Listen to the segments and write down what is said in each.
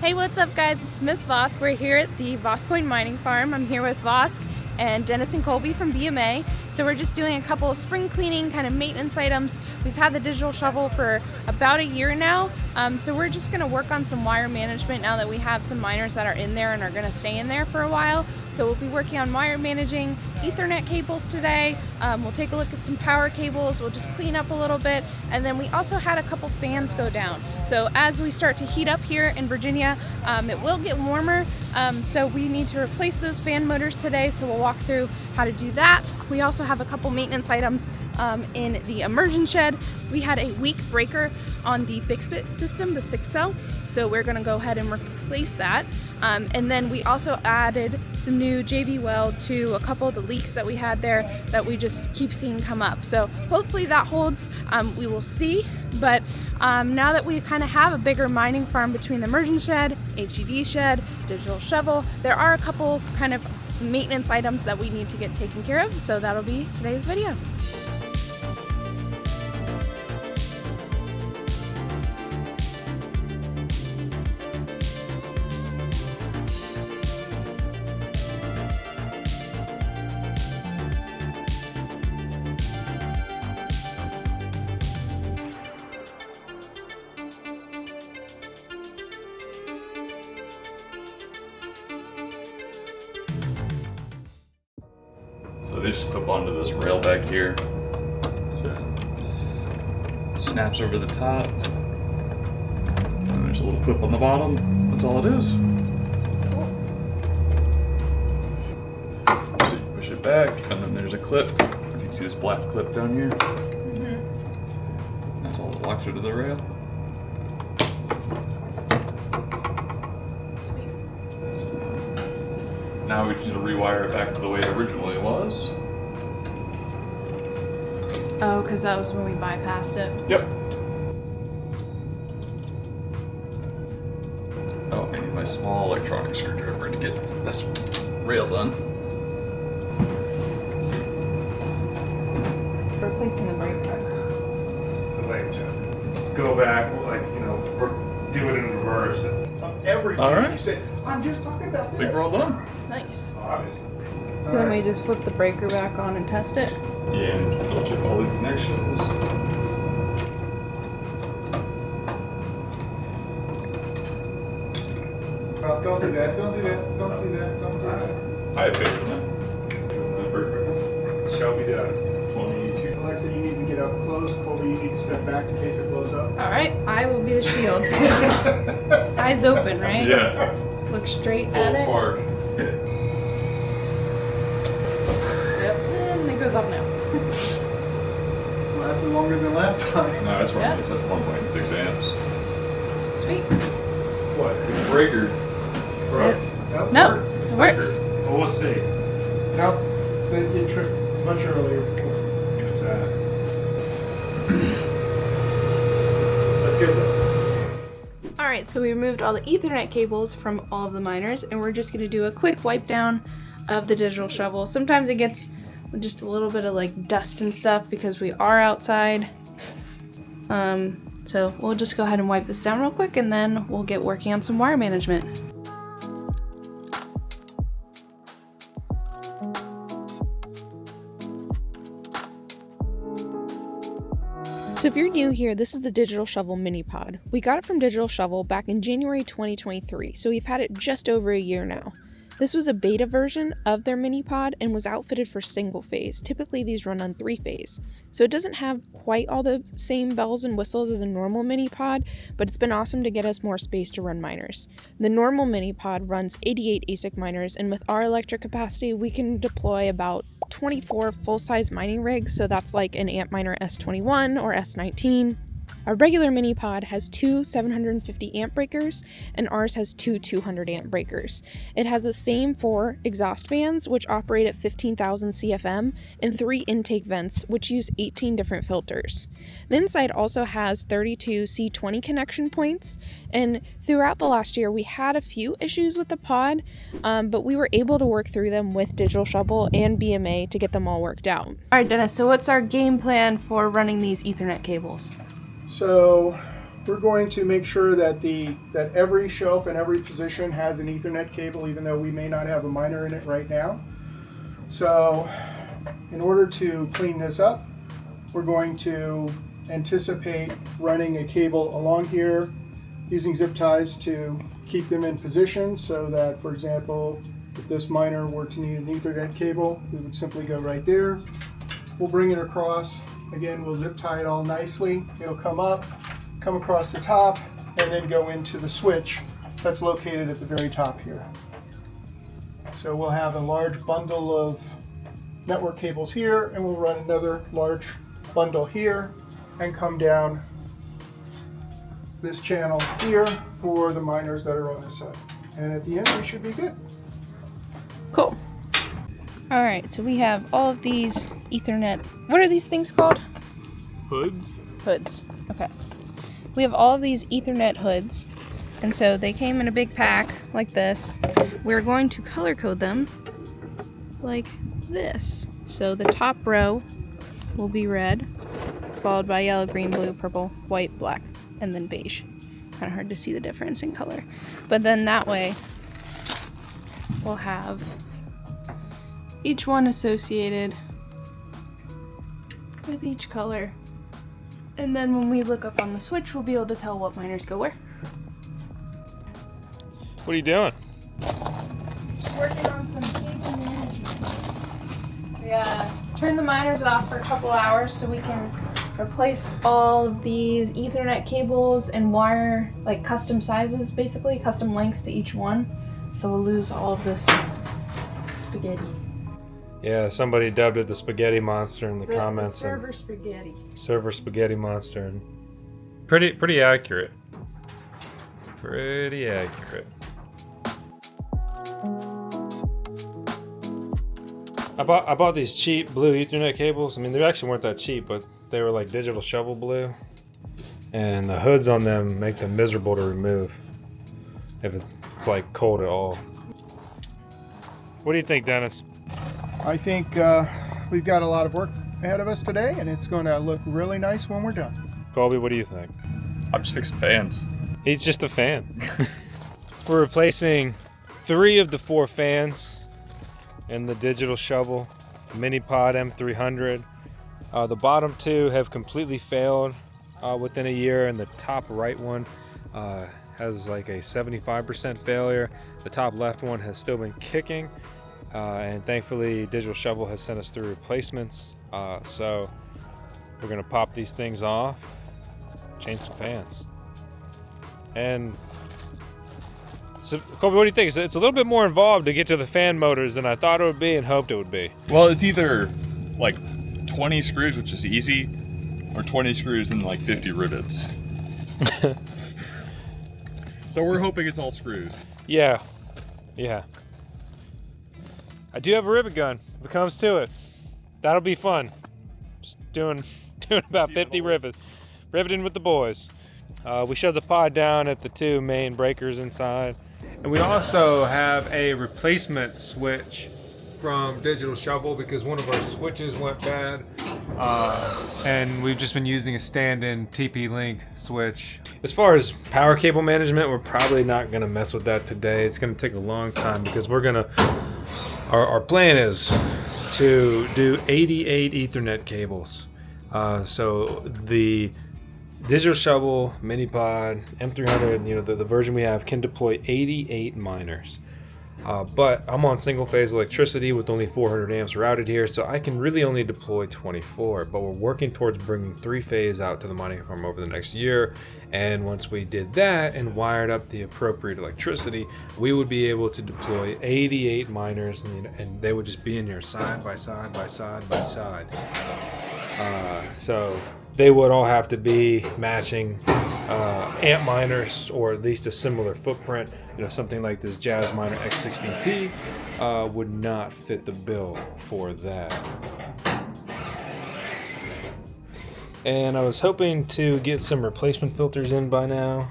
Hey, what's up guys? It's Miss Vosk. We're here at the VoskCoin Mining Farm. I'm here with Vosk and Dennis and Colby from BMA. So we're just doing a couple of spring cleaning kind of maintenance items. We've had the digital shovel for about a year now. So we're just gonna work on some wire management now that we have some miners that are in there and are gonna stay in there for a while. So we'll be working on wire managing Ethernet cables today. We'll take a look at some power cables. We'll just clean up a little bit. And then we also had a couple fans go down. So as we start to heat up here in Virginia, it will get warmer. So we need to replace those fan motors today. So we'll walk through how to do that. We also have a couple maintenance items in the immersion shed. We had a weak breaker on the BiXBiT system, the 6-cell. So we're gonna go ahead and replace that. And then we also added some new JB weld to a couple of the leaks that we had there that we just keep seeing come up. So hopefully that holds, we will see. But now that we kind of have a bigger mining farm between the immersion shed, HED shed, digital shovel, there are a couple kind of maintenance items that we need to get taken care of. So that'll be today's video. So they just clip onto this rail back here. So snaps over the top. And there's a little clip on the bottom. That's all it is. So you push it back, and then there's a clip. If you can see this black clip down here. That's all that locks her to the rail. Now we just need to rewire it back to the way it originally was. Oh, because that was when we bypassed it. Yep. Oh, I need my small electronic screwdriver to get this rail done. Replacing the brake pad. It's a lame joke. Go back, like, you know, do it in reverse. Everything. All right. You say, I'm just talking about I this. think we're all done. Nice. Obviously. So then we just flip the breaker back on and test it. Yeah, and double check all the connections. Don't do that. Don't do that. Don't do that. Don't do that. I have faith in that. Shall be done. 22. Alexa, you need to get up close. Colby, you need to step back in case it blows up. All right, I will be the shield. Eyes open, right? Yeah. Look straight Full at spark. it. Yep, and it goes off now. Lasted longer than last time. No, it's Yeah. wrong. It's at 1.6 amps. Sweet. What? It's breaker. Nope. No, it works. Well, we'll see. Nope. It tripped much earlier. See what's at. Let's get it. All right, so we removed all the Ethernet cables from all of the miners, and we're just gonna do a quick wipe down of the digital shovel. Sometimes it gets just a little bit of like dust and stuff because we are outside. So we'll just go ahead and wipe this down real quick, and then we'll get working on some wire management. So if you're new here, this is the Digital Shovel Minipod. We got it from Digital Shovel back in January 2023, so we've had it just over a year now. This was a beta version of their Minipod and was outfitted for single phase. Typically these run on 3-phase. So it doesn't have quite all the same bells and whistles as a normal Minipod, but it's been awesome to get us more space to run miners. The normal Minipod runs 88 ASIC miners, and with our electric capacity, we can deploy about 24 full-size mining rigs, so that's like an Antminer S21 or S19. Our regular Minipod has two 750 amp breakers, and ours has two 200 amp breakers. It has the same 4 exhaust fans, which operate at 15,000 CFM, and 3 intake vents, which use 18 different filters. The inside also has 32 C20 connection points, and throughout the last year we had a few issues with the pod, but we were able to work through them with Digital Shovel and BMA to get them all worked out. All right, Dennis, so what's our game plan for running these Ethernet cables? So we're going to make sure that that every shelf and every position has an Ethernet cable, even though we may not have a miner in it right now. So in order to clean this up, we're going to anticipate running a cable along here using zip ties to keep them in position so that, for example, if this miner were to need an Ethernet cable, we would simply go right there. We'll bring it across. Again, we'll zip tie it all nicely. It'll come up, come across the top, and then go into the switch that's located at the very top here. So we'll have a large bundle of network cables here, and we'll run another large bundle here and come down this channel here for the miners that are on this side. And at the end, we should be good. Cool. All right, so we have all of these Ethernet, what are these things called? Hoods? Hoods, okay. We have all of these Ethernet hoods, and so they came in a big pack like this. We're going to color code them like this. So the top row will be red, followed by yellow, green, blue, purple, white, black, and then beige. Kind of hard to see the difference in color. But then that way, we'll have each one associated with each color. And then when we look up on the switch, we'll be able to tell what miners go where. What are you doing? Just working on some cable management. We turn the miners off for a couple hours so we can replace all of these Ethernet cables and wire like custom sizes, basically custom lengths to each one. So we'll lose all of this spaghetti. Yeah, somebody dubbed it the spaghetti monster in the comments. The server spaghetti. Server spaghetti monster. And pretty accurate. Pretty accurate. I bought these cheap blue Ethernet cables. I mean, they actually weren't that cheap, but they were like digital shovel blue. And the hoods on them make them miserable to remove if it's like cold at all. What do you think, Dennis? I think we've got a lot of work ahead of us today, and it's going to look really nice when we're done. Colby, what do you think? I'm just fixing fans. He's just a fan. We're replacing 3 of the 4 fans in the digital shovel Minipod M300. The bottom 2 have completely failed within a year, and the top right one has like a 75% failure. The top left one has still been kicking, and thankfully Digital Shovel has sent us through replacements. So we're gonna pop these things off, change some fans. And so, Colby, what do you think? It's a little bit more involved to get to the fan motors than I thought it would be and hoped it would be. Well, it's either like 20 screws, which is easy, or 20 screws and like 50 rivets. So we're hoping it's all screws. Yeah. I do have a rivet gun if it comes to it. That'll be fun. Just doing about 50 rivets. Riveting with the boys. We shut the pod down at the 2 main breakers inside. And we also have a replacement switch from Digital Shovel because one of our switches went bad. And we've just been using a stand-in TP-Link switch. As far as power cable management, we're probably not gonna mess with that today. It's gonna take a long time because we're gonna, our plan is to do 88 Ethernet cables. So the Digital Shovel Minipod M300, the version we have, can deploy 88 miners. But I'm on single phase electricity with only 400 amps routed here, so I can really only deploy 24, but we're working towards bringing 3-phase out to the mining farm over the next year. And once we did that and wired up the appropriate electricity, we would be able to deploy 88 miners, and they would just be in here side by side by side by side. So they would all have to be matching amp miners, or at least a similar footprint. Something like this Jazz Miner X16P would not fit the bill for that. And I was hoping to get some replacement filters in by now,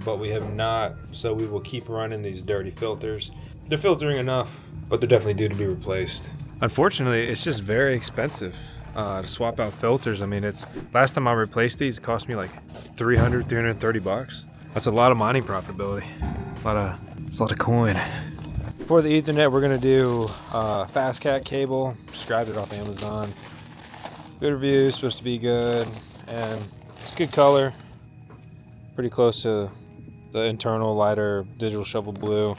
but we have not, so we will keep running these dirty filters. They're filtering enough, but they're definitely due to be replaced. Unfortunately, it's just very expensive to swap out filters. I mean, it's last time I replaced these, it cost me like 330 bucks. That's a lot of mining profitability. It's a lot of coin. For the Ethernet, we're gonna do fast cat cable. Just grabbed it off Amazon. Good review, supposed to be good, and it's good color. Pretty close to the internal lighter digital shovel blue.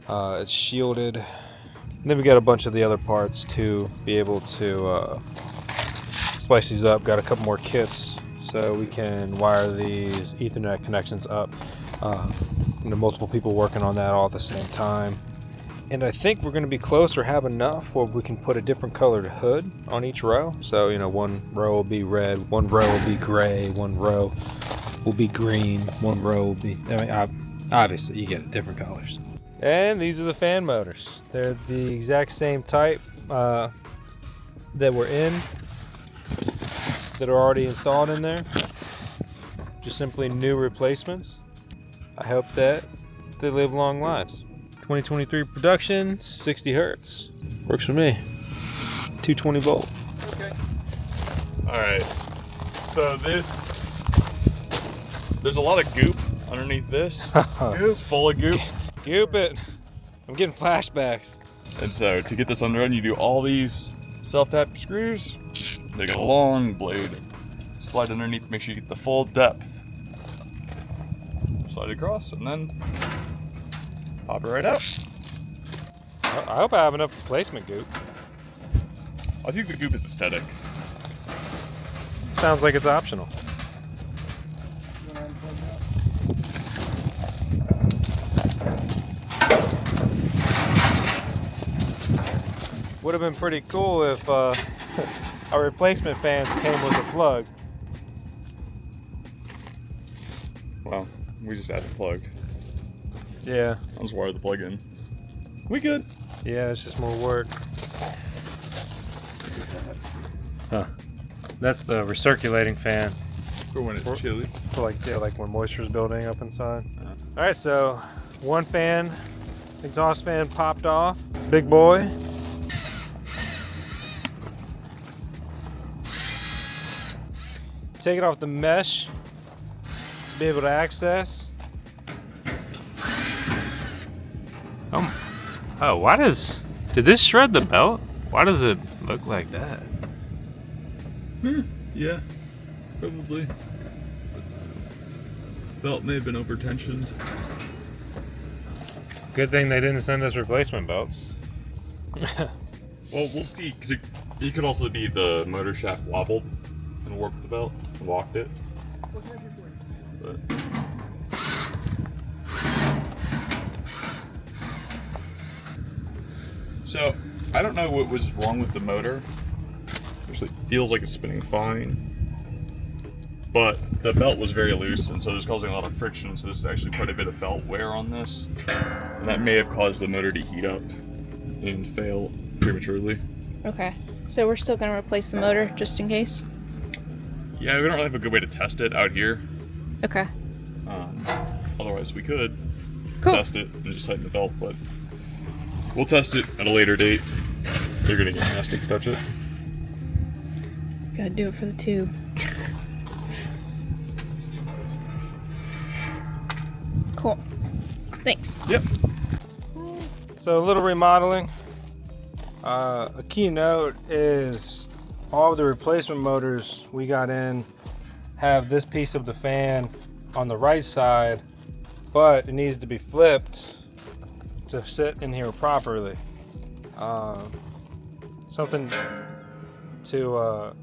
It's shielded. And then we got a bunch of the other parts to be able to splice these up. Got a couple more kits so we can wire these Ethernet connections up. Multiple people working on that all at the same time. And I think we're going to be close or have enough where we can put a different colored hood on each row. So, one row will be red, one row will be gray, one row will be green, one row will be... obviously, you get it, different colors. And these are the fan motors. They're the exact same type that were in, that are already installed in there. Just simply new replacements. I hope that they live long lives. 2023 production, 60 hertz. Works for me. 220 volt. Okay. Alright. So there's a lot of goop underneath this. It's full of goop. Goop it. I'm getting flashbacks. And so to get this undone, you do all these self-tap screws. Take a long blade, slide underneath, make sure you get the full depth. Slide across, and then pop it right out. I hope I have enough replacement goop. I think the goop is aesthetic. Sounds like it's optional. Would have been pretty cool if our replacement fans came with a plug. Well, we just add the plug. Yeah. I'll just wire the plug in. We good. Yeah, it's just more work. Huh. That's the recirculating fan. For when it's chilly. For like when moisture's building up inside. All right, so one fan, exhaust fan popped off. Big boy. Take it off the mesh to be able to access. Oh, did this shred the belt? Why does it look like that? Yeah, probably. Belt may have been over-tensioned. Good thing they didn't send us replacement belts. Well, we'll see, because it could also be the motor shaft wobbled and warped the belt and walked it. But... So, I don't know what was wrong with the motor. Actually, it feels like it's spinning fine. But the belt was very loose, and so it was causing a lot of friction, so there's actually quite a bit of belt wear on this. And that may have caused the motor to heat up and fail prematurely. Okay, so we're still gonna replace the motor just in case? Yeah, we don't really have a good way to test it out here. Okay. Otherwise, we could Cool. test it and just tighten the belt, but we'll test it at a later date. You're gonna get nasty to touch it. Gotta do it for the tube. Cool. Thanks. Yep. So a little remodeling. A key note is all of the replacement motors we got in have this piece of the fan on the right side, but it needs to be flipped to sit in here properly. Something to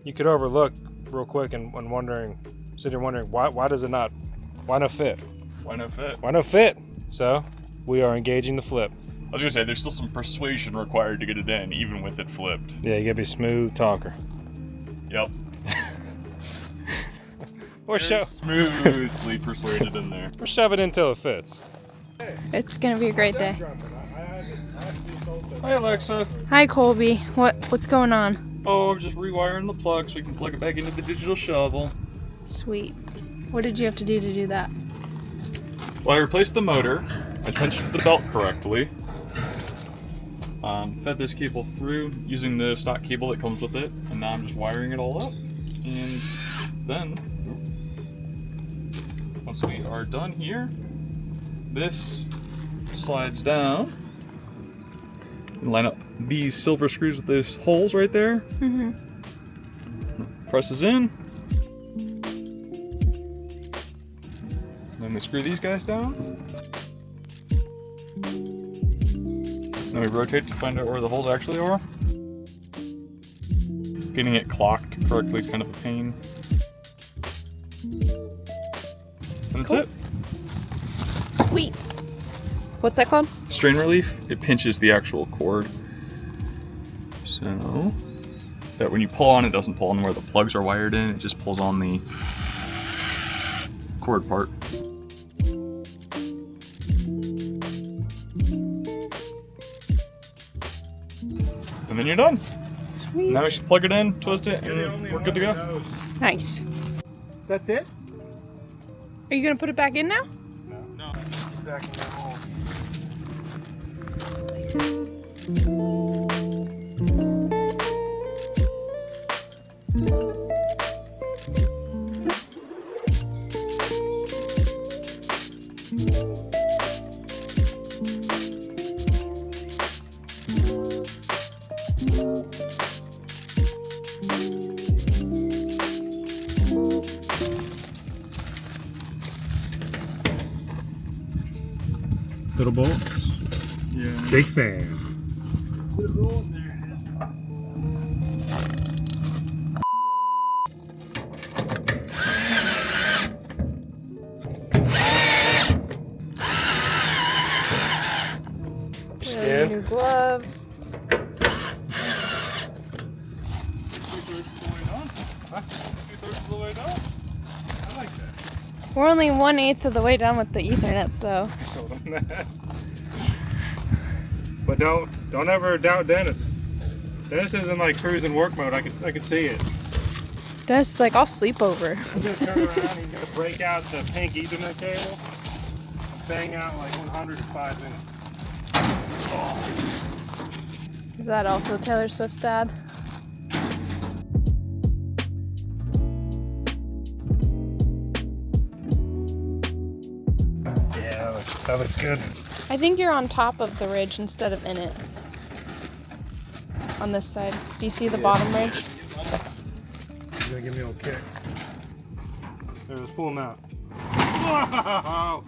you could overlook real quick and sit here wondering why does it not, why no fit? Why no fit? Why no fit? So we are engaging the flip. I was gonna say, there's still some persuasion required to get it in, even with it flipped. Yeah, you gotta be a smooth talker. Yep. Or smoothly persuaded in there. Or shove it until it fits. It's gonna be a great day. Hi, Alexa. Hi, Colby. What's going on? Oh, I'm just rewiring the plug so we can plug it back into the digital shovel. Sweet. What did you have to do that? Well, I replaced the motor. I tensioned the belt correctly. Fed this cable through using the stock cable that comes with it, and now I'm just wiring it all up. And then, once we are done here, this slides down and line up these silver screws with those holes right there. Mm-hmm. Presses in. Then we screw these guys down. Then we rotate to find out where the holes actually are. Getting it clocked correctly is kind of a pain. And that's it. Sweet. What's that called? Strain relief. It pinches the actual cord. So that when you pull on, it doesn't pull on where the plugs are wired in. It just pulls on the cord part. And then you're done. Sweet. Now we should plug it in, twist it, and we're good to go. Nice. That's it? Are you gonna put it back in now? No. Back in that hole. Little bolts. Yeah. Big fan. Really new gloves. We're only 1/8 of the way done with the Ethernets, though. But don't ever doubt Dennis. Dennis is in like cruising work mode. I could see it. Dennis is like, I'll sleep over. He's gonna turn around. He's gonna break out the pink Ethernet cable. Bang out like 100 in 5 minutes. Is that also Taylor Swift's dad? Yeah, that looks good. I think you're on top of the ridge instead of in it. On this side. Do you see the bottom ridge? He's gonna give me a little kick. There, let's pull him out. Whoa!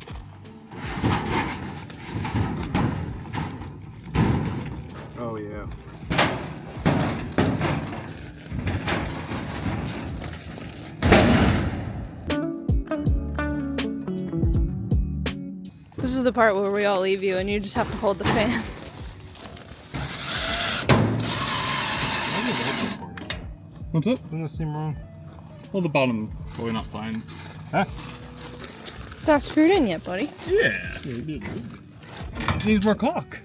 Oh yeah. This is the part where we all leave you and you just have to hold the fan. What's up? Doesn't that seem wrong? Well, the bottom probably not fine. Huh? It's not screwed in yet, buddy. Yeah. It needs more caulk.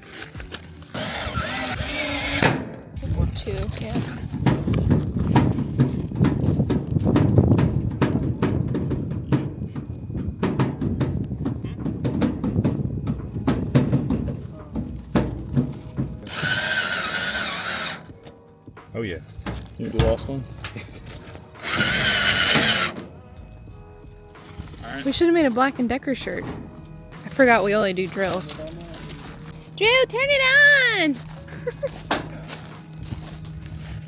Or 2, yeah. Oh yeah. You the last one? Alright. We should have made a Black & Decker shirt. I forgot we only do drills. Drew, turn it on!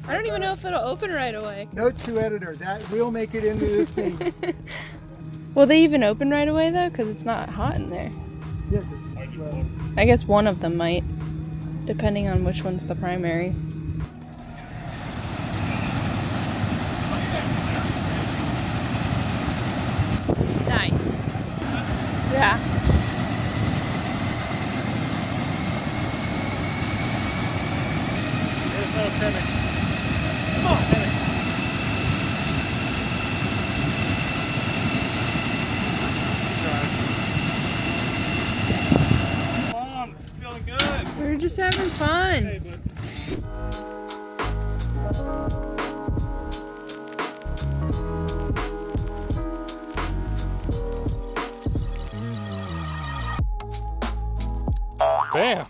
I don't even know if it'll open right away. Note to editor, that will make it into this thing. Will they even open right away though? Because it's not hot in there. Yeah, 'cause, well, I guess one of them might, depending on which one's the primary. Nice. Yeah. There's no panic. Come on, panic. Come on, feeling good. We're just having fun. Hey, bud. Bam!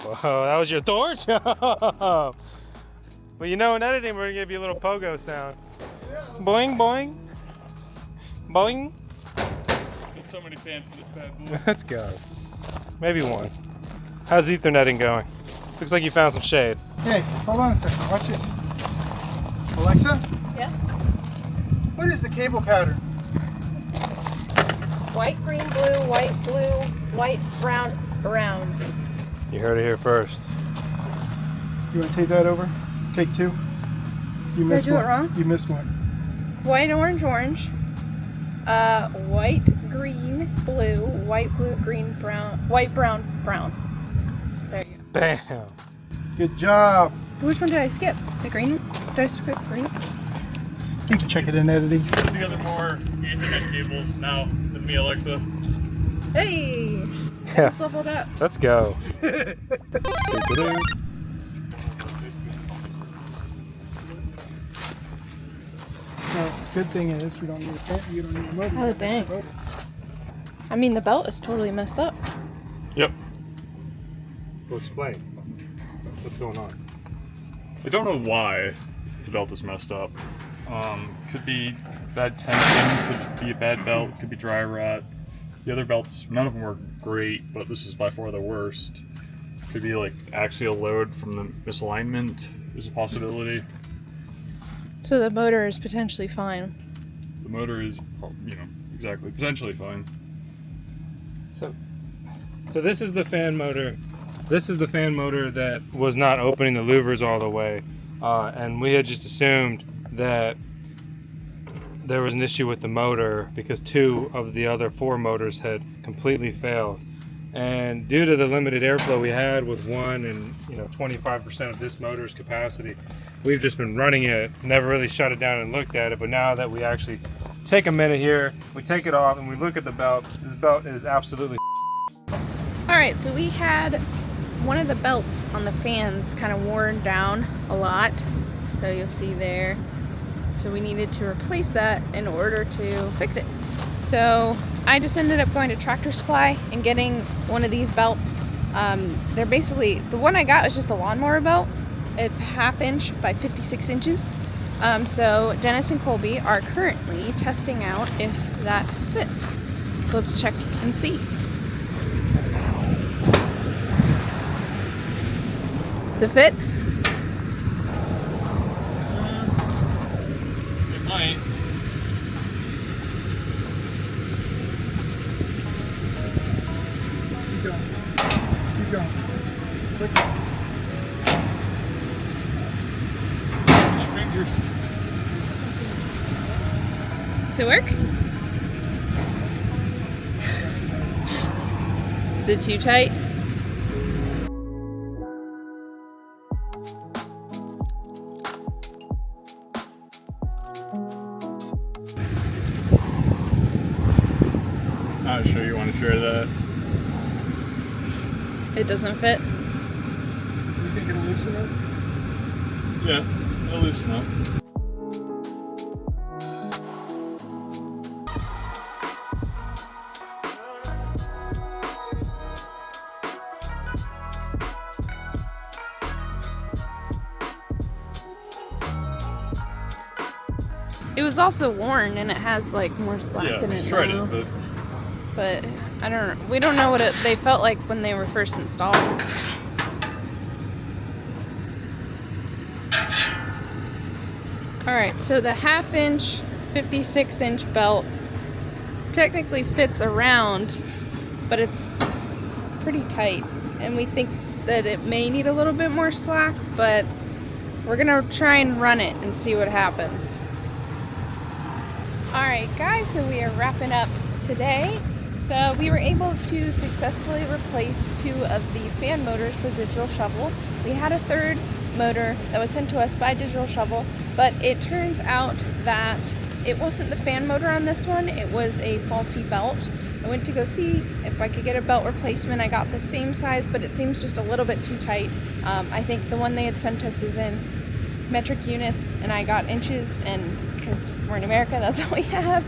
Whoa, that was your torch? Well, you know, in editing, we're gonna give you a little pogo sound. Boing, boing. Boing. There's so many fans in this bad boy. Let's go. Maybe one. How's Etherneting going? Looks like you found some shade. Hey, hold on a second. Watch this. Alexa, Yeah. what is the cable pattern? White, green, blue, white, brown, around. You heard it here first. You want to take that over? Take two. You Did I missed do it one. wrong? You missed one. White, orange, orange. White, green, blue, white, blue, green, brown, white, brown, brown. There you go. Bam. Good job. Which one did I skip? The green one? Did I skip green? You can check it in editing. Put together more Ethernet cables now than me, Alexa. Hey! Yeah. Just leveled up. Let's go. So, good thing is you don't need a fan, you don't need a motor. Oh, dang. I mean, the belt is totally messed up. Yep. We'll explain. What's going on? I don't know why the belt is messed up. Could be bad tension, could be a bad belt, could be dry rot. The other belts, none of them were great, but this is by far the worst. Could be like axial load from the misalignment is a possibility. So the motor is potentially fine. The motor is, exactly, potentially fine. So this is the fan motor. This is the fan motor that was not opening the louvers all the way. And we had just assumed that there was an issue with the motor because 2 of the other 4 motors had completely failed. And due to the limited airflow we had with one and 25% of this motor's capacity, we've just been running it, never really shut it down and looked at it. But now that we actually take a minute here, we take it off and we look at the belt, this belt is absolutely Alright, so we had one of the belts on the fans kind of worn down a lot. So you'll see there. So we needed to replace that in order to fix it. So I just ended up going to Tractor Supply and getting one of these belts. They're basically, the one I got was just a lawnmower belt. It's 1/2 inch by 56 inches. So Dennis and Colby are currently testing out if that fits. So let's check and see. Does it fit? It might. Keep going. Keep going. Click. Use your fingers. Does it work? Is it too tight? Not sure you want to share that. It doesn't fit? You think it'll loosen it? Yeah, it'll loosen up. It was also worn and it has like more slack Yeah, in we it tried now. it, But I don't know. We don't know what they felt like when they were first installed. Alright, so the 1/2 inch, 56 inch belt technically fits around, but it's pretty tight. And we think that it may need a little bit more slack, but we're gonna try and run it and see what happens. Alright guys, so we are wrapping up today. So we were able to successfully replace 2 of the fan motors for Digital Shovel. We had a 3rd motor that was sent to us by Digital Shovel, but it turns out that it wasn't the fan motor on this one, it was a faulty belt. I went to go see if I could get a belt replacement. I got the same size, but it seems just a little bit too tight. I think the one they had sent us is in metric units, and I got inches, and because we're in America, that's all we have.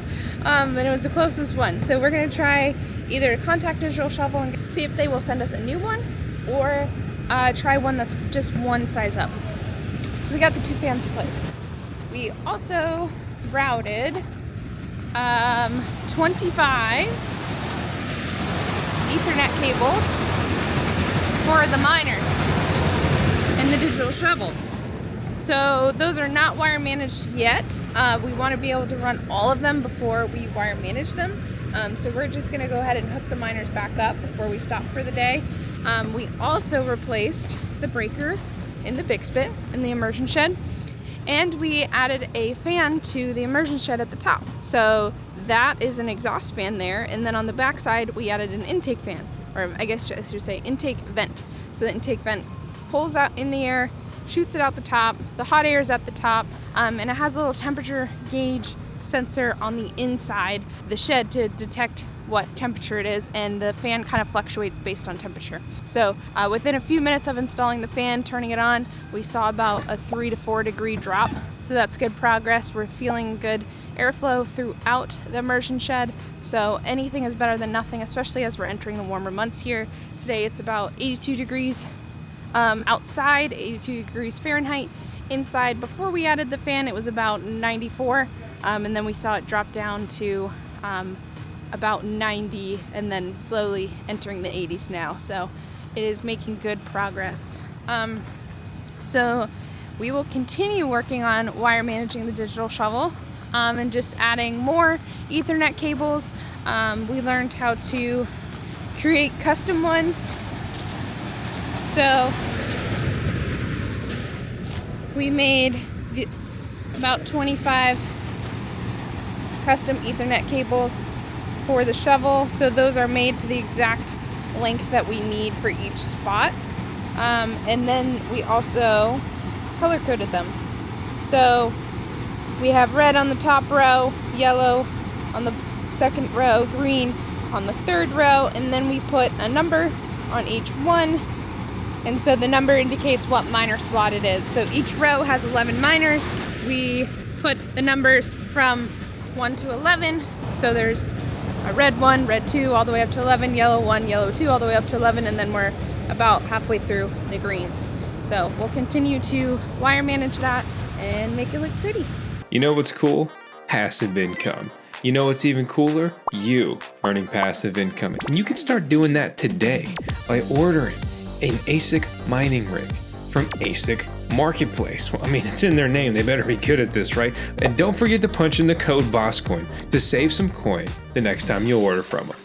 And it was the closest one. So we're gonna try either to contact Digital Shovel and see if they will send us a new one, or try one that's just one size up. So we got the 2 fans replaced. We also routed 25 Ethernet cables for the miners and the digital shovel. So those are not wire managed yet. We want to be able to run all of them before we wire manage them. So we're just going to go ahead and hook the miners back up before we stop for the day. We also replaced the breaker in the BiXBiT in the immersion shed, and we added a fan to the immersion shed at the top. So that is an exhaust fan there, and then on the back side we added an intake fan, or I guess I should say intake vent. So the intake vent pulls out in the air, shoots it out the top, the hot air is at the top, and it has a little temperature gauge sensor on the inside the shed to detect what temperature it is, and the fan kind of fluctuates based on temperature. So within a few minutes of installing the fan, turning it on, we saw about a 3 to 4 degree drop. So that's good progress. We're feeling good airflow throughout the immersion shed. So anything is better than nothing, especially as we're entering the warmer months here. Today it's about 82 degrees outside, 82 degrees Fahrenheit. Inside, before we added the fan, it was about 94, and then we saw it drop down to about 90, and then slowly entering the 80s now. So it is making good progress. So we will continue working on wire managing the digital shovel, and just adding more Ethernet cables. We learned how to create custom ones. So we made about 25 custom Ethernet cables for the shovel. So those are made to the exact length that we need for each spot. And then we also color coded them. So we have red on the top row, yellow on the second row, green on the third row, and then we put a number on each one. And so the number indicates what miner slot it is. So each row has 11 miners. We put the numbers from 1 to 11. So there's a red 1, red 2, all the way up to 11, yellow 1, yellow 2, all the way up to 11, and then we're about halfway through the greens. So we'll continue to wire manage that and make it look pretty. You know what's cool? Passive income. You know what's even cooler? You earning passive income. And you can start doing that today by ordering an ASIC mining rig from ASIC Marketplace. Well, I mean, it's in their name. They better be good at this, right? And don't forget to punch in the code VoskCoin to save some coin the next time you order from them.